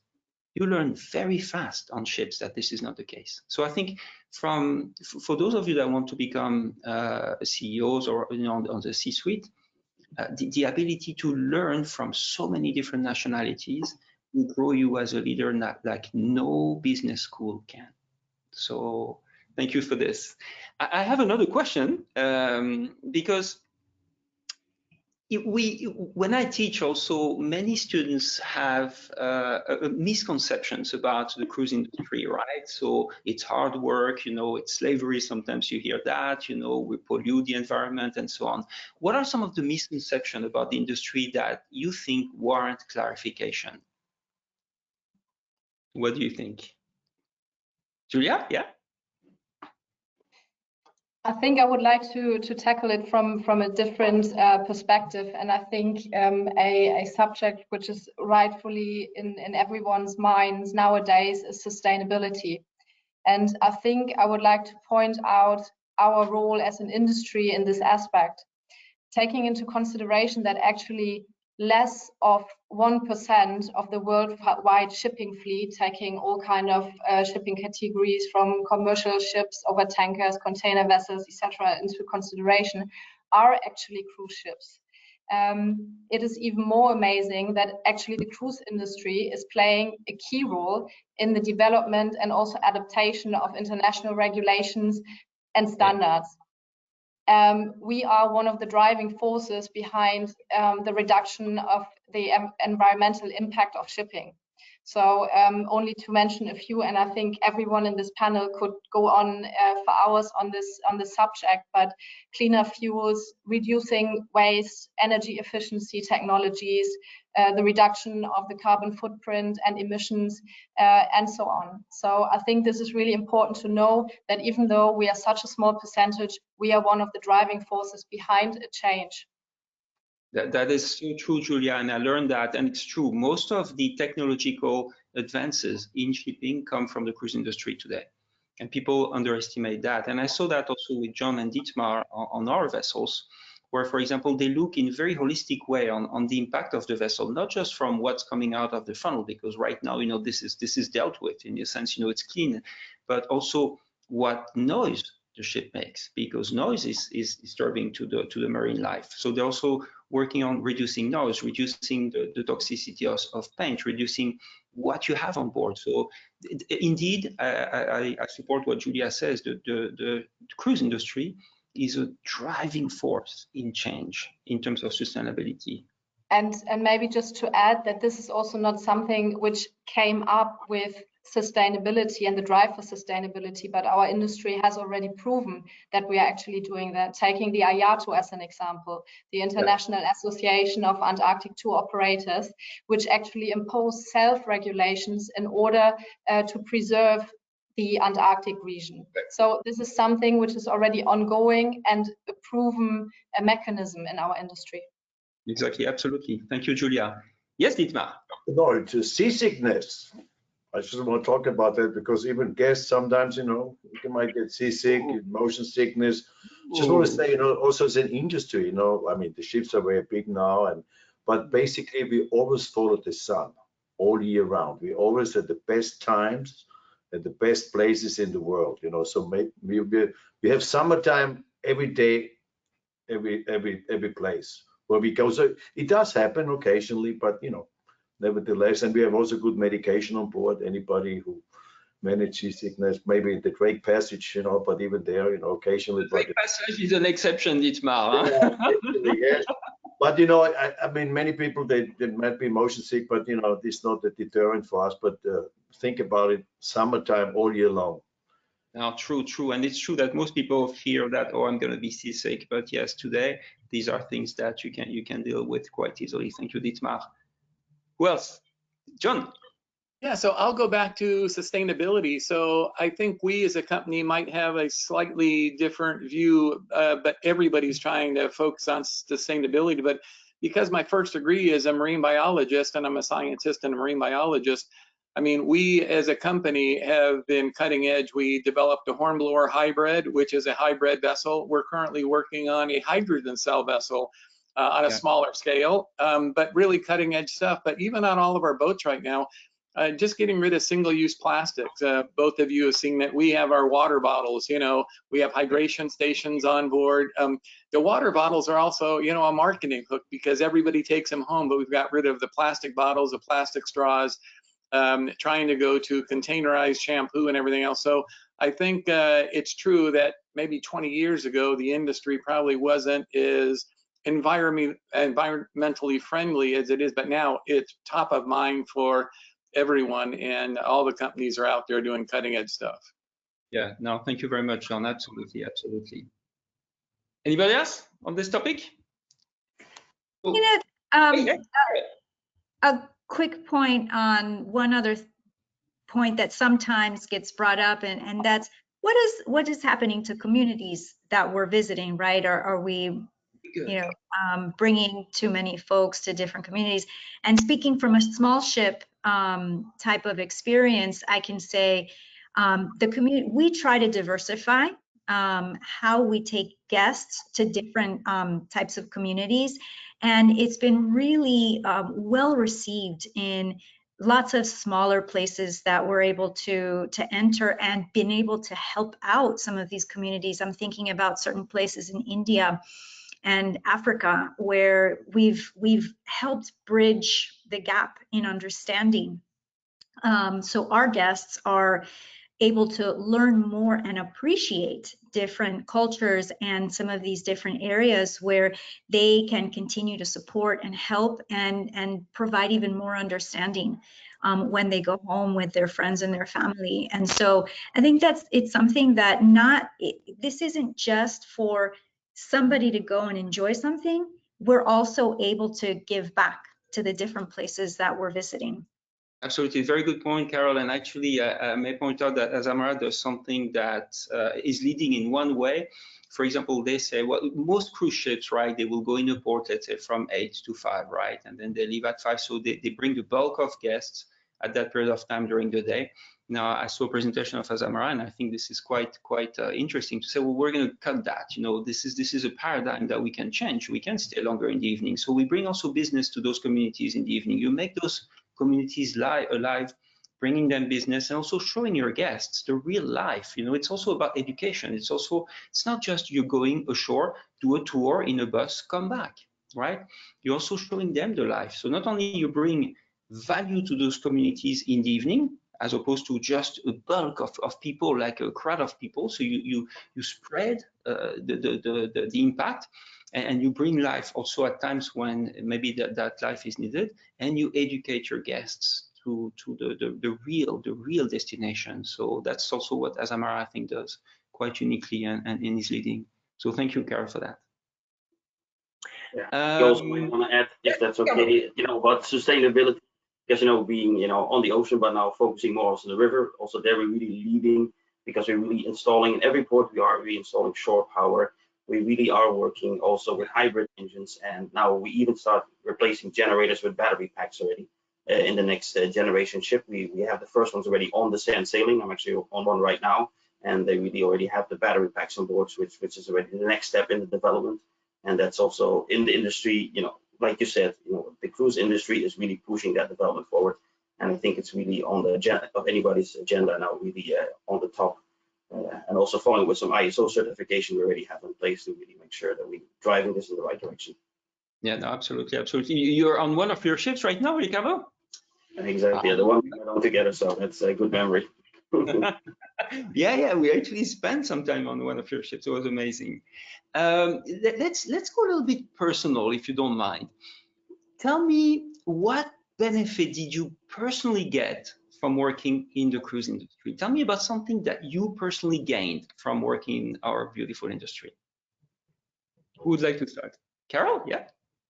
You learn very fast on ships that this is not the case. So I think for those of you that want to become CEOs or, you know, on the C-suite, the ability to learn from so many different nationalities will grow you as a leader like no business school can. So thank you for this. I have another question, because when I teach also, many students have misconceptions about the cruise industry, right? So it's hard work, you know, it's slavery. Sometimes you hear that, you know, we pollute the environment and so on. What are some of the misconceptions about the industry that you think warrant clarification? What do you think? Julia, yeah? I think I would like to tackle it from a different perspective, and I think a subject which is rightfully in everyone's minds nowadays is sustainability. And I think I would like to point out our role as an industry in this aspect, taking into consideration that actually less of 1% of the worldwide shipping fleet, taking all kind of shipping categories from commercial ships over tankers, container vessels, etc. into consideration, are actually cruise ships. It is even more amazing that actually the cruise industry is playing a key role in the development and also adaptation of international regulations and standards. We are one of the driving forces behind the reduction of the environmental impact of shipping. So only to mention a few, and I think everyone in this panel could go on for hours on this subject, but cleaner fuels, reducing waste, energy efficiency technologies, the reduction of the carbon footprint and emissions, and so on. So I think this is really important to know that even though we are such a small percentage, we are one of the driving forces behind a change. That is so true, Julia, and I learned that, and it's true. Most of the technological advances in shipping come from the cruise industry today, and people underestimate that. And I saw that also with John and Dietmar on our vessels, where, for example, they look in a very holistic way on the impact of the vessel, not just from what's coming out of the funnel, because right now, this is dealt with in a sense, it's clean, but also what noise the ship makes, because noise is disturbing to the marine life. So they're also working on reducing noise, reducing the toxicity of paint, reducing what you have on board. So indeed, I support what Julia says. The cruise industry is a driving force in change in terms of sustainability. And maybe just to add that this is also not something which came up with sustainability and the drive for sustainability, but our industry has already proven that we are actually doing that. Taking the IATO as an example, the International Association of Antarctic Tour Operators, which actually impose self-regulations in order to preserve the Antarctic region. So this is something which is already ongoing and a proven mechanism in our industry. Exactly, absolutely. Thank you, Julia. Yes, Dietmar. No, it's seasickness. I just want to talk about that because even guests sometimes, you might get seasick, motion sickness. Just want to say, also as an industry, I mean, the ships are very big now, but basically we always follow the sun all year round. We always at the best times at the best places in the world, So we have summertime every day, every place where we go. So it does happen occasionally, but nevertheless, and we have also good medication on board. Anybody who manages seasickness, maybe the Drake Passage, but even there, occasionally. The Drake Passage is an exception, Dietmar. Yes. But I mean, many people they might be motion sick, but this is not a deterrent for us. But think about it, summertime all year long. Now, true, and it's true that most people fear that, I'm going to be seasick. But yes, today these are things that you can deal with quite easily. Thank you, Dietmar. Who else? John. Yeah, so I'll go back to sustainability. So I think we as a company might have a slightly different view, but everybody's trying to focus on sustainability. But because my first degree is a marine biologist and I'm a scientist and a marine biologist, I mean, we as a company have been cutting edge. We developed a hornblower hybrid, which is a hybrid vessel. We're currently working on a hydrogen cell vessel on a smaller scale, but really cutting edge stuff. But even on all of our boats right now, just getting rid of single-use plastics. Both of you have seen that we have our water bottles, we have hydration stations on board. The water bottles are also, a marketing hook because everybody takes them home, but we've got rid of the plastic bottles, the plastic straws, trying to go to containerized shampoo and everything else. So I think it's true that maybe 20 years ago, the industry probably wasn't as environmentally friendly as it is, but now it's top of mind for everyone, and all the companies are out there doing cutting edge stuff. Yeah, no, thank you very much, John. Absolutely. Anybody else on this topic? A quick point on one other point that sometimes gets brought up, and that's what is happening to communities that we're visiting, right? Are we bringing too many folks to different communities? And speaking from a small ship type of experience, I can say the community, we try to diversify how we take guests to different types of communities. And it's been really well received in lots of smaller places that we're able to enter and been able to help out some of these communities. I'm thinking about certain places in India and Africa where we've helped bridge the gap in understanding. So our guests are able to learn more and appreciate different cultures and some of these different areas where they can continue to support and help and provide even more understanding when they go home with their friends and their family. And so I think it's something that this isn't just for somebody to go and enjoy something. We're also able to give back to the different places that we're visiting. Absolutely, very good point, Carol. And actually, I may point out that Azamara does something that is leading in one way. For example, they say, well, most cruise ships, right, they will go in a port, let's say, from 8 to 5, right? And then they leave at 5. So they bring the bulk of guests at that period of time during the day. Now, I saw a presentation of Azamara, and I think this is quite interesting to say, well, we're going to cut that. You know, this is a paradigm that we can change. We can stay longer in the evening. So we bring also business to those communities in the evening. You make those communities alive, bringing them business, and also showing your guests the real life. You know, it's also about education. It's not just you're going ashore, do a tour in a bus, come back, right? You're also showing them the life. So not only you bring value to those communities in the evening, as opposed to just a bulk of people, like a crowd of people. So you spread the impact, and you bring life also at times when maybe that life is needed, and you educate your guests to the real destination. So that's also what Azamara, I think, does quite uniquely and is leading. So thank you, Carol, for that. Yeah. I also might want to add, if that's okay, you know, about sustainability, because, you know, being, you know, on the ocean, but now focusing more on the river, also there we're really leading, because we're really installing in every port we are reinstalling shore power. We really are working also with hybrid engines, and now we even start replacing generators with battery packs already. In the next generation ship, we have the first ones already on the sand sailing. I'm actually on one right now, and they really already have the battery packs on board, which is already the next step in the development. And that's also in the industry, you know, like you said, you know, the cruise industry is really pushing that development forward. And I think it's really on the agenda of anybody's agenda now, really on the top. And also following with some ISO certification we already have in place to really make sure that we're driving this in the right direction. Yeah, no, absolutely. You're on one of your ships right now, Ricardo? Exactly, the one we went on together, so that's a good memory. Yeah, we actually spent some time on one of your ships. It was amazing. Let's go a little bit personal, if you don't mind. Tell me, what benefit did you personally get from working in the cruise industry? Tell me about something that you personally gained from working in our beautiful industry. Who would like to start? Carol? Yeah.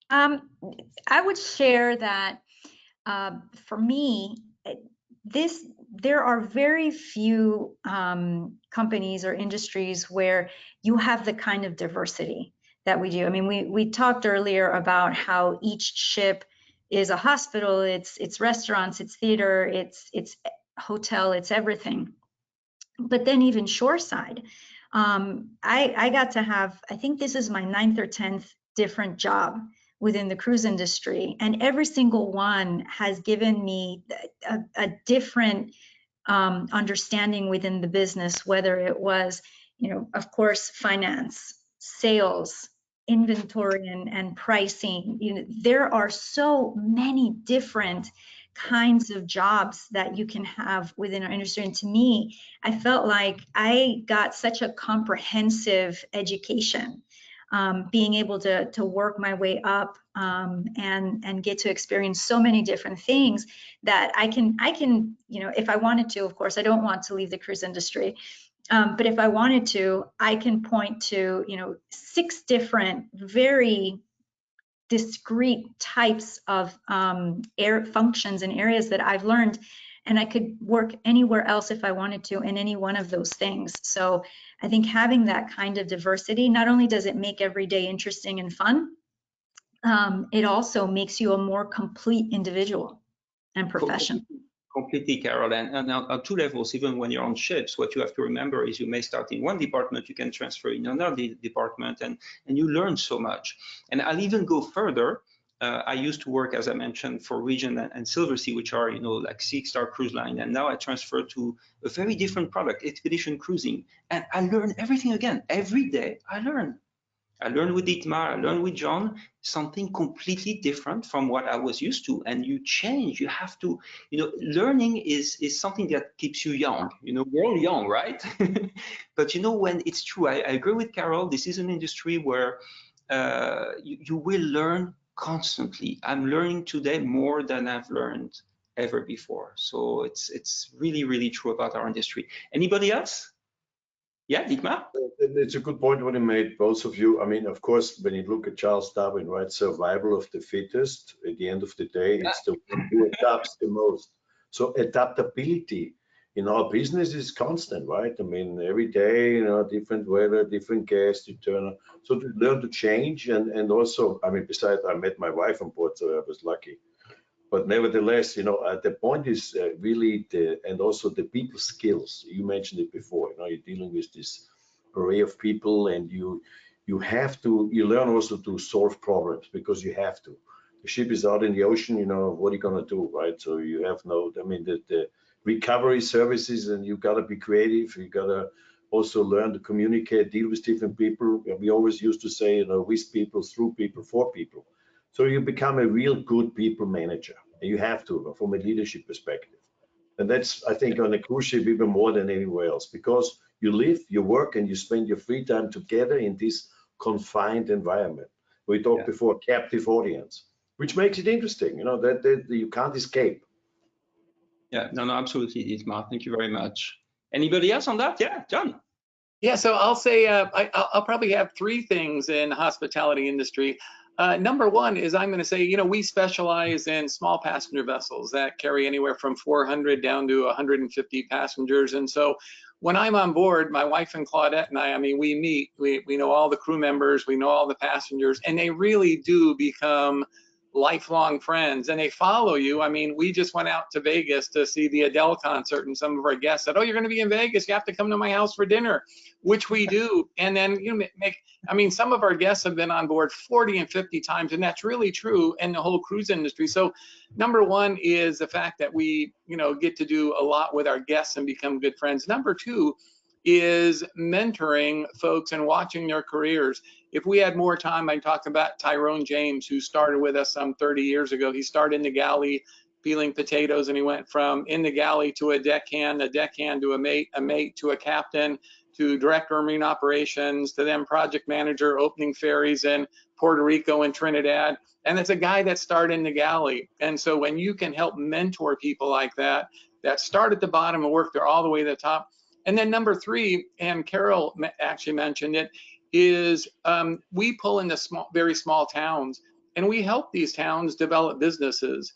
I would share that for me, there are very few companies or industries where you have the kind of diversity that we do. I mean, we talked earlier about how each ship is a hospital, it's restaurants, it's theater, it's hotel, it's everything. But then even shoreside, I got to have, I think this is my 9th or 10th different job within the cruise industry, and every single one has given me a different understanding within the business, whether it was, you know, of course, finance, sales, inventory, and pricing. You know, there are so many different kinds of jobs that you can have within our industry. And to me, I felt like I got such a comprehensive education, being able to work my way up and get to experience so many different things that I can, you know, if I wanted to, of course, I don't want to leave the cruise industry, but if I wanted to, I can point to, you know, 6 different very discrete types of air functions and areas that I've learned, and I could work anywhere else if I wanted to in any one of those things. So I think having that kind of diversity, not only does it make every day interesting and fun, it also makes you a more complete individual and professional. Completely, Carol. And on two levels, even when you're on ships, what you have to remember is you may start in one department, you can transfer in another department, and you learn so much. And I'll even go further. I used to work, as I mentioned, for Regent and Silversea, which are, like 6-star cruise line. And now I transfer to a very different product, expedition cruising. And I learn everything again. Every day I learn. I learned with Dietmar, I learned with John, something completely different from what I was used to. And you change, you have to, learning is something that keeps you young. We're all young, right? But when it's true, I agree with Carol, this is an industry where you will learn constantly. I'm learning today more than I've learned ever before. So it's really, really true about our industry. Anybody else? Yeah, Dietmar? It's a good point what you made, both of you. I mean, of course, when you look at Charles Darwin, right, survival of the fittest, at the end of the day, it's the one who adapts the most. So adaptability in our business is constant, right? I mean, every day, different weather, different guests, you turn on. So to learn to change and also, I mean, besides, I met my wife on board, so I was lucky. But nevertheless, the point is really and also the people skills. You mentioned it before. You're dealing with this array of people, and you learn also to solve problems because you have to. The ship is out in the ocean. What are you gonna do, right? So you have the recovery services, and you gotta be creative. You gotta also learn to communicate, deal with different people. We always used to say, with people, through people, for people. So you become a real good people manager. You have to, from a leadership perspective. And that's, I think, on a cruise ship even more than anywhere else, because you live, you work, and you spend your free time together in this confined environment. We talked before, captive audience, which makes it interesting, that you can't escape. Yeah, no, absolutely, Dietmar. Thank you very much. Anybody else on that? Yeah, John. Yeah, so I'll say I'll probably have three things in the hospitality industry. Number one is I'm going to say, we specialize in small passenger vessels that carry anywhere from 400 down to 150 passengers. And so when I'm on board, my wife and Claudette and I mean, we meet, we know all the crew members, we know all the passengers, and they really do become lifelong friends, and they follow you. I mean, we just went out to Vegas to see the Adele concert, and some of our guests said, "Oh, you're going to be in Vegas, you have to come to my house for dinner," which we do. And then some of our guests have been on board 40 and 50 times, and that's really true in the whole cruise industry. So number one is the fact that we get to do a lot with our guests and become good friends. Number two is mentoring folks and watching their careers. If we had more time, I'd talk about Tyrone James, who started with us some 30 years ago. He started in the galley peeling potatoes, and he went from in the galley to a deckhand to a mate to a captain, to director of marine operations, to then project manager opening ferries in Puerto Rico and Trinidad. And it's a guy that started in the galley. And so when you can help mentor people like that start at the bottom and work there all the way to the top. And then number three, and Carol actually mentioned it, is we pull into very small towns, and we help these towns develop businesses.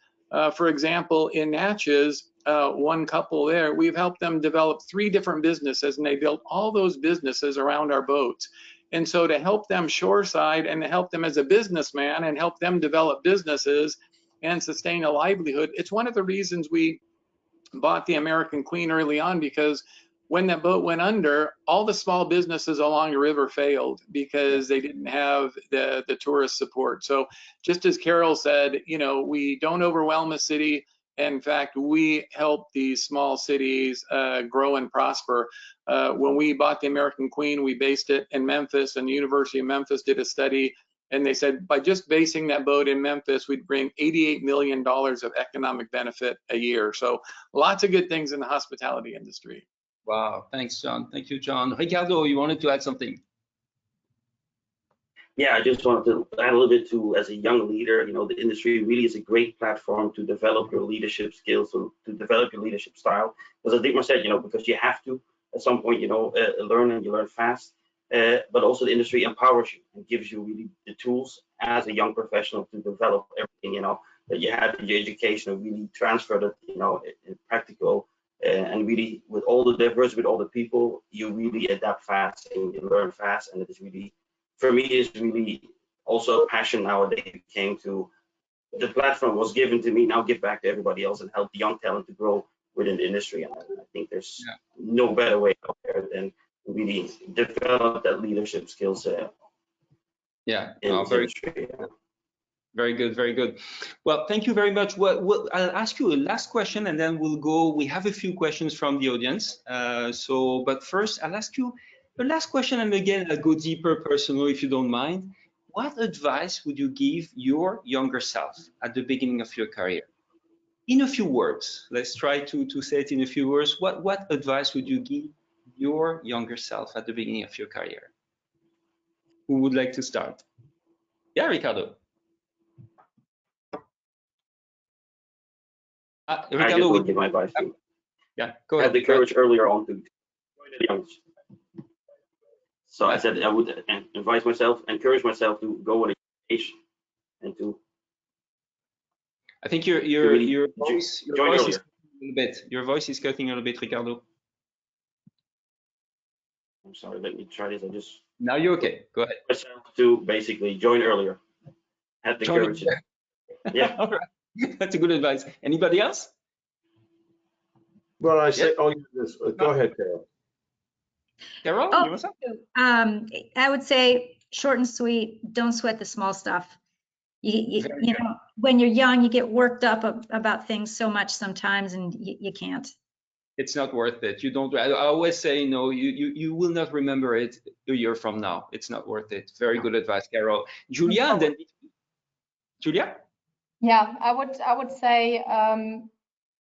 For example, in Natchez, one couple there, we've helped them develop 3 different businesses, and they built all those businesses around our boats. And so to help them shoreside and to help them as a businessman and help them develop businesses and sustain a livelihood, it's one of the reasons we bought the American Queen early on, because when that boat went under, all the small businesses along the river failed because they didn't have the tourist support. So just as Carol said, we don't overwhelm a city. In fact, we help these small cities grow and prosper. When we bought the American Queen, we based it in Memphis, and the University of Memphis did a study, and they said by just basing that boat in Memphis, we'd bring $88 million of economic benefit a year. So lots of good things in the hospitality industry. Wow, thanks, John. Thank you, John. Ricardo, you wanted to add something? Yeah, I just wanted to add a little bit to, as a young leader, the industry really is a great platform to develop your leadership skills, to develop your leadership style. As Dietmar said, because you have to, at some point, learn, and you learn fast. But also the industry empowers you and gives you really the tools as a young professional to develop everything, that you had in your education, and really transfer that, in practical. And really, with all the diversity, with all the people, you really adapt fast and you learn fast. And it is really, for me, is really also a passion nowadays. It came to the platform was given to me, now give back to everybody else and help the young talent to grow within the industry. And I think there's no better way out there than really develop that leadership skills in this industry. Very good, very good. Well, thank you very much. Well, I'll ask you a last question and then we'll go. We have a few questions from the audience. But first, I'll ask you the last question, and again, I'll go deeper personal if you don't mind. What advice would you give your younger self at the beginning of your career? In a few words, let's try to say it in a few words. What advice would you give your younger self at the beginning of your career? Who would like to start? Yeah, Ricardo. Ricardo, I just would give my advice to go ahead. Have the courage earlier on to join the young. So I said I would advise myself, encourage myself to go on education and to. I think your voice is cutting a little bit. Your voice is cutting a little bit, Ricardo. I'm sorry. Let me try this. Now you're okay. Go ahead. Myself to basically join earlier. Have the courage. Yeah. All right. That's a good advice. Anybody else? Well, I say, go ahead, Carol. Carol, you want something? I would say short and sweet. Don't sweat the small stuff. You know, when you're young, you get worked up about things so much sometimes, and you can't. It's not worth it. You don't. I always say, no, you will not remember it a year from now. It's not worth it. Very good advice, Carol. Julia, and then Julia. Yeah, I would say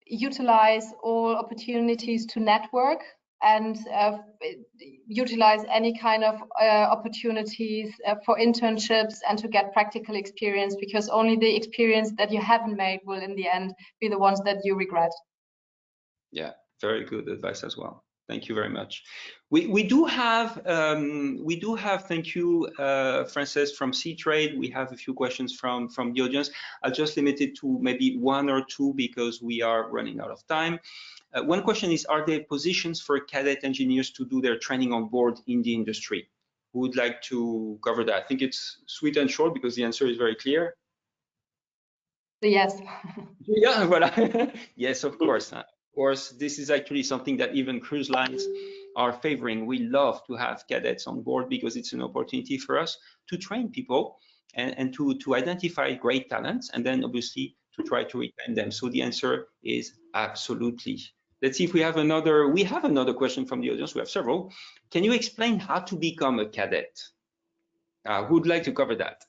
utilize all opportunities to network and utilize any kind of opportunities for internships and to get practical experience, because only the experience that you haven't made will in the end be the ones that you regret. Yeah, very good advice as well. Thank you very much. We do have, thank you, Frances from Seatrade. We have a few questions from the audience. I'll just limit it to maybe one or two because we are running out of time. One question is, are there positions for cadet engineers to do their training on board in the industry? Who would like to cover that? I think it's sweet and short because the answer is very clear. Yes. Yeah, voilà. Yes, of course. Of course, this is actually something that even cruise lines are favoring. We love to have cadets on board because it's an opportunity for us to train people and to identify great talents, and then obviously to try to retain them. So the answer is absolutely. Let's see if we have another. We have another question from the audience. We have several. Can you explain how to become a cadet? Who would like to cover that?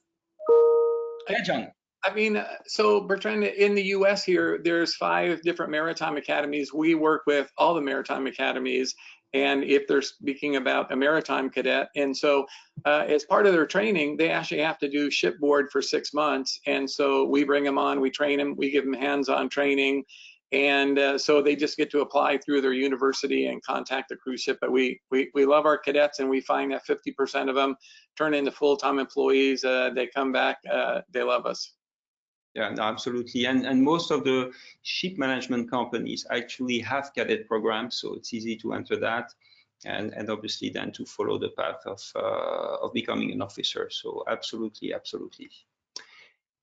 Yeah, John. I mean, so Bertrand, in the US here, there's 5 different maritime academies. We work with all the maritime academies, and if they're speaking about a maritime cadet, and so as part of their training, they actually have to do shipboard for 6 months. And so we bring them on, we train them, we give them hands-on training. And so they just get to apply through their university and contact the cruise ship. But we love our cadets, and we find that 50% of them turn into full-time employees. They come back, they love us. Yeah, no, absolutely. And most of the ship management companies actually have cadet programs, so it's easy to enter that, and obviously then to follow the path of becoming an officer. So absolutely, absolutely.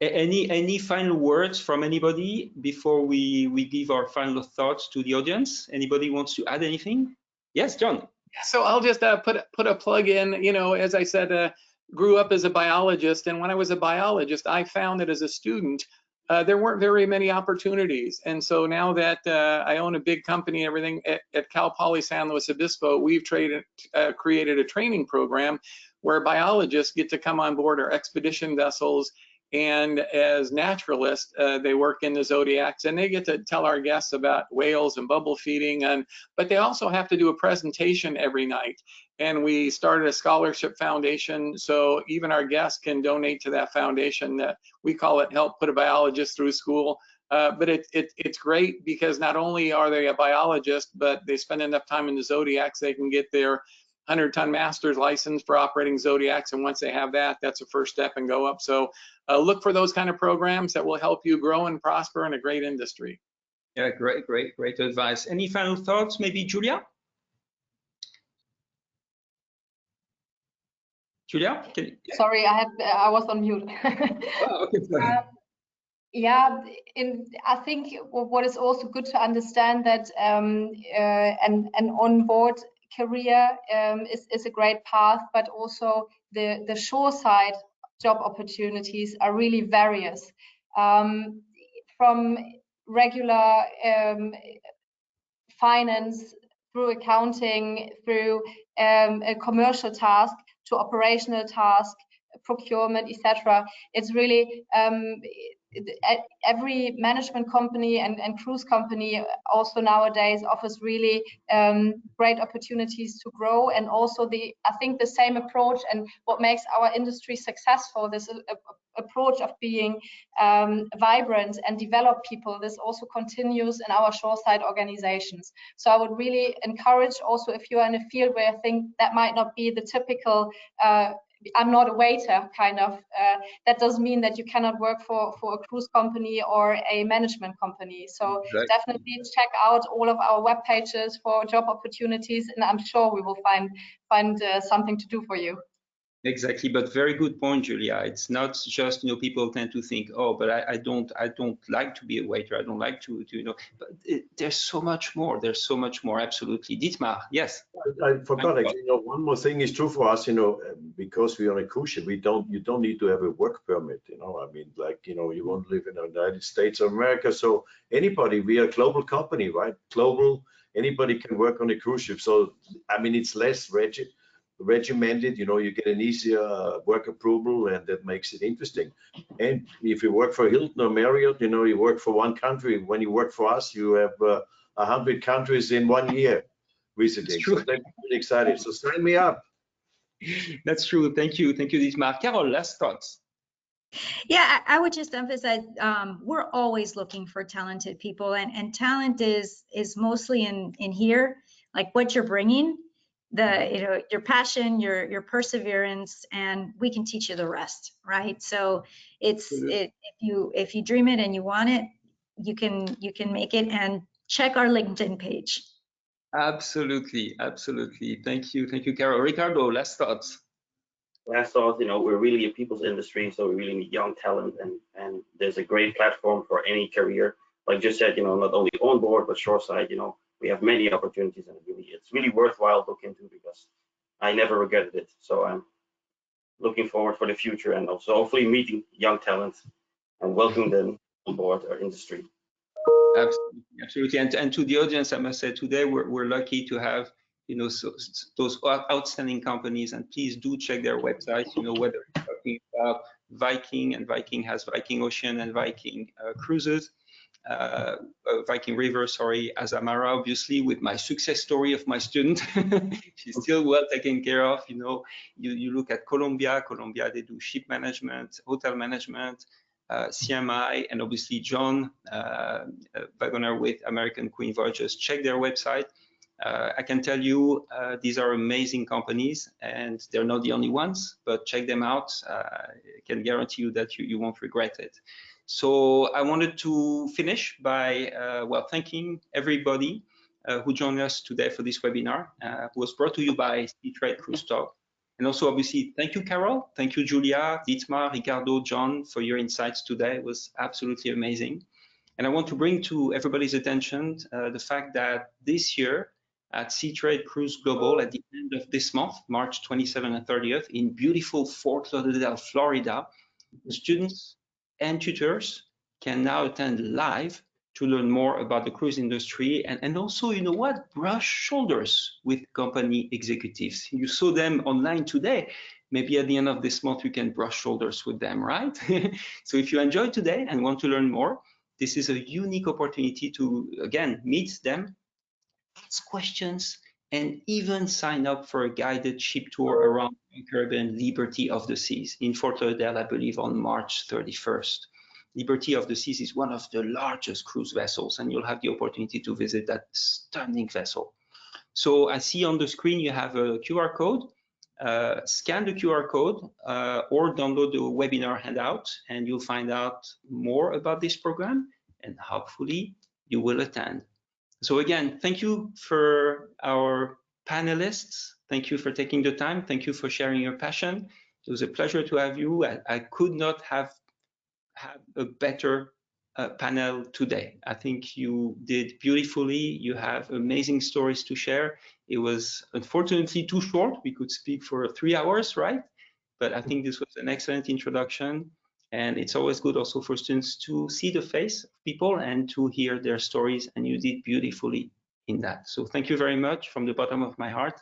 Any final words from anybody before we give our final thoughts to the audience? Anybody wants to add anything? Yes, John. So I'll just put a plug in. You know, as I said, grew up as a biologist, and when I was a biologist, I found that as a student, there weren't very many opportunities. And so now that I own a big company and everything at Cal Poly San Luis Obispo, we've created a training program where biologists get to come on board our expedition vessels. And as naturalists, they work in the zodiacs, and they get to tell our guests about whales and bubble feeding. But they also have to do a presentation every night. And we started a scholarship foundation, so even our guests can donate to that foundation. That we call it Help Put a Biologist Through School. But it's great because not only are they a biologist, but they spend enough time in the zodiacs, they can get their 100-ton master's license for operating zodiacs, and once they have that, that's a first step and go up. So look for those kind of programs that will help you grow and prosper in a great industry. Yeah, great advice. Any final thoughts, maybe Julia? Julia? Sorry, I was on mute. Oh, okay. Yeah, I think what is also good to understand that an on-board career is a great path, but also the shoreside job opportunities are really various, from regular finance through accounting, through a commercial task to operational task, procurement, etc. It's really every management company and cruise company also nowadays offers really great opportunities to grow, and also I think the same approach, and what makes our industry successful, this approach of being vibrant and develop people, this also continues in our shoreside organizations. So I would really encourage also, if you are in a field where I think that might not be the typical I'm not a waiter kind of, that doesn't mean that you cannot work for a cruise company or a management company. So Exactly. definitely check out all of our web pages for job opportunities, and I'm sure we will find something to do for you. Exactly, but very good point, Julia. It's not just, people tend to think, oh, but I don't like to be a waiter. I don't like to but there's so much more. There's so much more. Absolutely. Dietmar, yes. I forgot actually, one more thing is true for us, because we're on a cruise ship, you don't need to have a work permit, I mean, like, you won't live in the United States of America. So anybody, we are a global company, right? Global, anybody can work on a cruise ship. So, I mean, it's less regimented, you get an easier work approval, and that makes it interesting. And if you work for Hilton or Marriott, you work for one country. When you work for us, you have 100 countries in 1 year visiting. So that's really exciting. So sign me up. That's true. Thank you, Dietmar. Carol, last thoughts. Yeah, I would just emphasize we're always looking for talented people, and talent is mostly in here, like what you're bringing, your passion, your perseverance, and we can teach you the rest, right? So if you dream it and you want it, you can make it. And check our LinkedIn page. Absolutely. Thank you, Carol. Ricardo, last thoughts. Last thought, we're really a people's industry, so we really need young talent, and there's a great platform for any career. Like just said, not only on board but shoreside, we have many opportunities, and it's really worthwhile to look into, because I never regretted it. So I'm looking forward for the future, and also hopefully meeting young talent and welcoming them on board our industry. Absolutely. And to the audience, I must say today we're lucky to have those outstanding companies, and please do check their websites. Whether you're talking about Viking, and Viking has Viking Ocean and Viking Cruises, Viking River, sorry, Azamara, obviously, with my success story of my student. She's still well taken care of. You look at Columbia, they do ship management, hotel management, CMI, and obviously John Wagoner with American Queen Voyages. Check their website. I can tell you these are amazing companies, and they're not the only ones, but check them out. I can guarantee you that you won't regret it. So I wanted to finish by thanking everybody who joined us today for this webinar, who was brought to you by Seatrade Cruise Talk. And also, obviously, thank you, Carol. Thank you, Julia, Dietmar, Ricardo, John, for your insights today. It was absolutely amazing. And I want to bring to everybody's attention the fact that this year at Seatrade Cruise Global, at the end of this month, March 27th and 30th, in beautiful Fort Lauderdale, Florida, the students and tutors can now attend live to learn more about the cruise industry, and also, brush shoulders with company executives. You saw them online today. Maybe at the end of this month, you can brush shoulders with them, right? So if you enjoyed today and want to learn more, this is a unique opportunity to, again, meet them, ask questions, and even sign up for a guided ship tour around the Caribbean Liberty of the Seas in Fort Lauderdale, I believe, on March 31st. Liberty of the Seas is one of the largest cruise vessels, and you'll have the opportunity to visit that stunning vessel. So I see on the screen you have a QR code. Scan the QR code or download the webinar handout, and you'll find out more about this program, and hopefully you will attend. So again, thank you for our panelists. Thank you for taking the time. Thank you for sharing your passion. It was a pleasure to have you. I could not have had a better panel today. I think you did beautifully. You have amazing stories to share. It was unfortunately too short. We could speak for 3 hours, right? But I think this was an excellent introduction. And it's always good also for students to see the face of people and to hear their stories. And you did beautifully in that. So thank you very much from the bottom of my heart.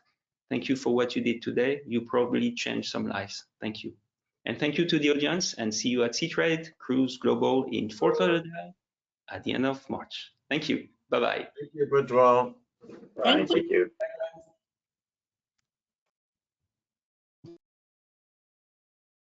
Thank you for what you did today. You probably changed some lives. Thank you. And thank you to the audience, and see you at Seatrade Cruise Global in Fort Lauderdale at the end of March. Thank you. Bye-bye. Thank you, Bertrand. Bye. Thank you.